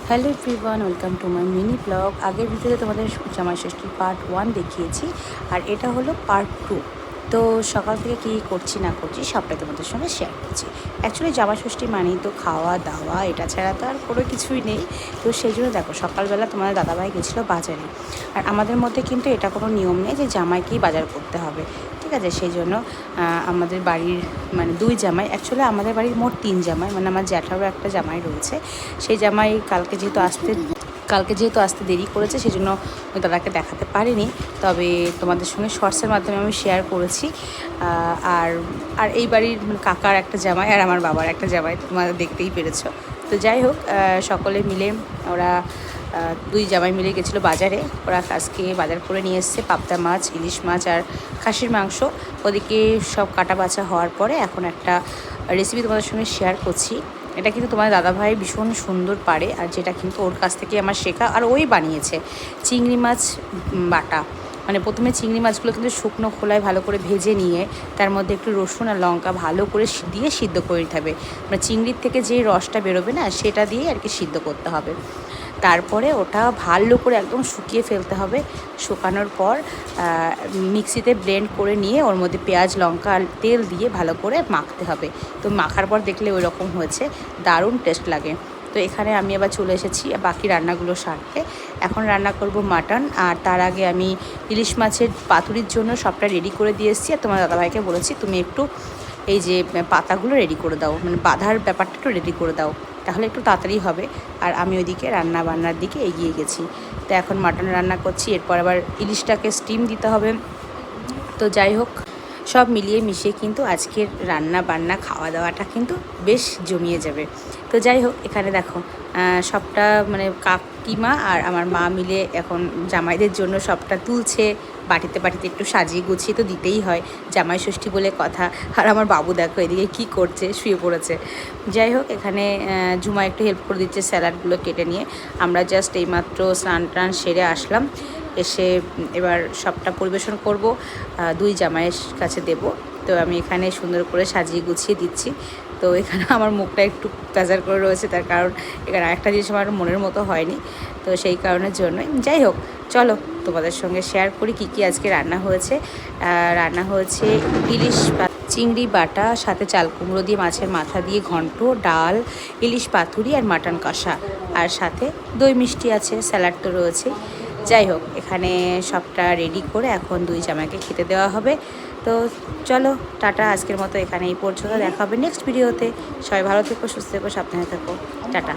Hello everyone, welcome to my mini blog. আগের ভিডিওতে তোমাদের জামাই ষষ্ঠীর পার্ট 1 দেখিয়েছি, আর এটা হলো পার্ট 2। তো সকাল থেকে কী করছি না করছি সবটাই তোমাদের সঙ্গে শেয়ার করছি। অ্যাকচুয়ালি জামাই ষষ্ঠী মানেই তো খাওয়া দাওয়া, এটা ছাড়া তো আর কোনো কিছুই নেই। তো সেই জন্য দেখো, সকালবেলা তোমাদের দাদাভাই গেছিলো বাজারে। আর আমাদের মধ্যে কিন্তু এটা কোনো নিয়ম নেই যে জামাইকেই বাজার করতে হবে, ঠিক আছে? সেই জন্য আমাদের বাড়ির মানে 2 জামাই, অ্যাকচুয়ালি আমাদের বাড়ির মোট 3 জামাই, মানে আমার জ্যাঠারও একটা জামাই রয়েছে। সেই জামাই কালকে যেহেতু আসতে দেরি করেছে, সেই জন্য আমি দাদাকে দেখাতে পারিনি। তবে তোমাদের সঙ্গে শর্টসের মাধ্যমে আমি শেয়ার করেছি। আর আর এই বাড়ির কাকার একটা জামাই আর আমার বাবার একটা জামাই তোমরা দেখতেই পেরেছো। তো যাই হোক, সকলে মিলে ওরা 2 জামাই মিলে গেছিলো বাজারে। ওরা আজকে বাজার করে নিয়ে এসছে পাবদা মাছ, ইলিশ মাছ আর খাসির মাংস। ওদিকে সব কাটা বাছা হওয়ার পরে এখন একটা রেসিপি তোমাদের সঙ্গে শেয়ার করছি। এটা কিন্তু তোমার দাদাভাই ভীষণ সুন্দর পারে, আর যেটা কিন্তু ওর কাছ থেকে আমার শেখা, আর ওই বানিয়েছে চিংড়ি মাছ বাটা। মানে প্রথমে চিংড়ি মাছগুলো কিন্তু শুকনো খোলায় ভালো করে ভেজে নিয়ে তার মধ্যে একটু রসুন আর লঙ্কা ভালো করে দিয়ে সিদ্ধ করে নিতে হবে। মানে চিংড়ির থেকে যে রসটা বেরোবে না, সেটা দিয়ে আর কি সিদ্ধ করতে হবে। তারপরে ওটা ভালো করে একদম শুকিয়ে ফেলতে হবে। শুকানোর পর মিক্সিতে ব্লেন্ড করে নিয়ে ওর মধ্যে পেঁয়াজ লঙ্কা আর তেল দিয়ে ভালো করে মাখতে হবে। তো মাখার পর দেখলে ওই রকম হয়েছে, দারুণ টেস্ট লাগে। তো এখানে আমি আবার চলে এসেছি বাকি রান্নাগুলো সারতে। এখন রান্না করব মাটন, আর তার আগে আমি ইলিশ মাছের পাতুরির জন্য সবটা রেডি করে দিয়ে এসেছি। আর তোমার দাদাভাইকে বলেছি তুমি একটু এই যে পাতাগুলো রেডি করে দাও, মানে বাঁধার ব্যাপারটা একটু রেডি করে দাও, তাহলে একটু তাড়াতাড়ি হবে। আর আমি ওইদিকে রান্না বান্নার দিকে এগিয়ে গেছি। তো এখন মাটন রান্না করছি, এরপর আবার ইলিশটাকে স্টিম দিতে হবে। তো যাই হোক, সব মিলিয়ে মিশিয়ে কিন্তু আজকের রান্না বান্না খাওয়া দাওয়াটা কিন্তু বেশ জমিয়ে যাবে। তো যাই হোক, এখানে দেখো সবটা মানে কাকিমা আর আমার মা মিলে এখন জামাইদের জন্য সবটা তুলছে। বাটিতে বাটিতে একটু সাজিয়ে গুছিয়ে তো দিতেই হয়, জামাই ষষ্ঠী বলে কথা। আর আমার বাবু দেখো এদিকে কী করছে, শুয়ে পড়েছে। যাই হোক, এখানে ঝুমা একটু হেল্প করে দিচ্ছে স্যালাডগুলো কেটে নিয়ে। আমরা জাস্ট এইমাত্র স্নান টান সেরে আসলাম, এসে এবার সবটা পরিবেশন করব, 2 জামাইয়ের কাছে দেব। তো আমি এখানে সুন্দর করে সাজিয়ে গুছিয়ে দিচ্ছি। তো এখানে আমার মুখটা একটু প্যাজার করে রয়েছে, তার কারণ এখানে আরেকটা জিনিস আমার মনের মতো হয়নি, তো সেই কারণের জন্যই। যাই হোক, চলো তোমাদের সঙ্গে শেয়ার করি কী কী আজকে রান্না হয়েছে। রান্না হয়েছে ইলিশ চিংড়ি বাটা, সাথে চাল কুমড়ো দিয়ে মাছের মাথা দিয়ে ঘন্ট, ডাল, ইলিশ পাতুরি আর মাটন কষা, আর সাথে দই মিষ্টি আছে, স্যালাড তো রয়েছে। যাই হোক, এখানে সবটা রেডি করে এখন 2 জামাইকে খেতে দেওয়া হবে। তো চলো টাটা, আজকের মতো এখানে এই পর্যন্ত। দেখা হবে নেক্সট ভিডিওতে। সবাই ভালো থেকো, সুস্থ থেকো, সাবধানে থেকো। টাটা।